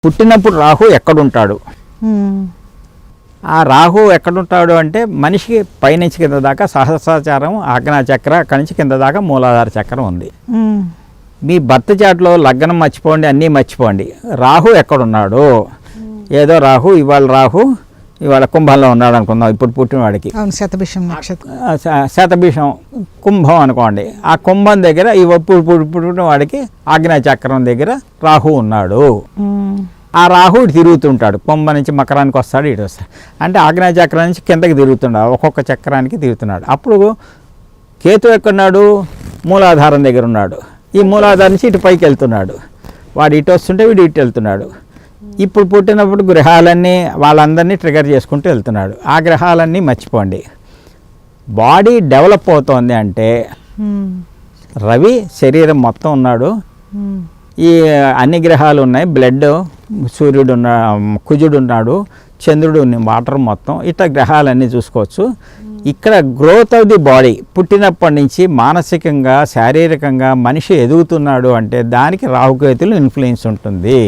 పుట్టినప్పుడు రాహు ఎక్కడుంటాడు? ఆ రాహు ఎక్కడుంటాడు అంటే మనిషికి పైనుంచి కింద దాకా సహస్రాచారం, ఆజ్ఞాచక్ర, అక్కడి నుంచి కింద దాకా మూలాధార చక్రం ఉంది. మీ బర్త్ చార్ట్లో లగ్నం మర్చిపోండి, అన్నీ మర్చిపోండి. రాహు ఎక్కడున్నాడు? ఏదో రాహు ఇవాళ కుంభంలో ఉన్నాడు అనుకుందాం, ఇప్పుడు పుట్టినవాడికి. శతభిషం నక్షత్రం, శతభిషం కుంభం అనుకోండి. ఆ కుంభం దగ్గర పుట్టిన వాడికి ఆజ్ఞాచక్రం దగ్గర రాహు ఉన్నాడు. ఆ రాహు ఇటు తిరుగుతుంటాడు, కుంభ నుంచి మకరానికి వస్తాడు, ఇటు వస్తాడు. అంటే ఆజ్ఞాచక్రం నుంచి కిందకి తిరుగుతున్నాడు, ఒక్కొక్క చక్రానికి తిరుగుతున్నాడు. అప్పుడు కేతు ఎక్కడున్నాడు? మూలాధారం దగ్గర ఉన్నాడు. ఈ మూలాధారం నుంచి ఇటు పైకి వెళ్తున్నాడు. వాడు ఇటు వస్తుంటే వీడు ఇటు వెళ్తున్నాడు. ఇప్పుడు పుట్టినప్పుడు గ్రహాలన్నీ వాళ్ళందరినీ ట్రిగర్ చేసుకుంటూ వెళ్తున్నాడు. ఆ గ్రహాలన్నీ మర్చిపోండి. బాడీ డెవలప్ అవుతోంది అంటే రవి శరీరం మొత్తం ఉన్నాడు. ఈ అన్ని గ్రహాలు ఉన్నాయి. బ్లడ్, సూర్యుడు కుజుడు ఉన్నాడు, చంద్రుడు, వాటర్ మొత్తం ఇట్లా గ్రహాలన్నీ చూసుకోవచ్చు. ఇక్కడ గ్రోత్ ఆఫ్ ది బాడీ పుట్టినప్పటి నుంచి మానసికంగా, శారీరకంగా మనిషి ఎదుగుతున్నాడు అంటే దానికి రాహుకేతులు ఇన్ఫ్లుయెన్స్ ఉంటుంది.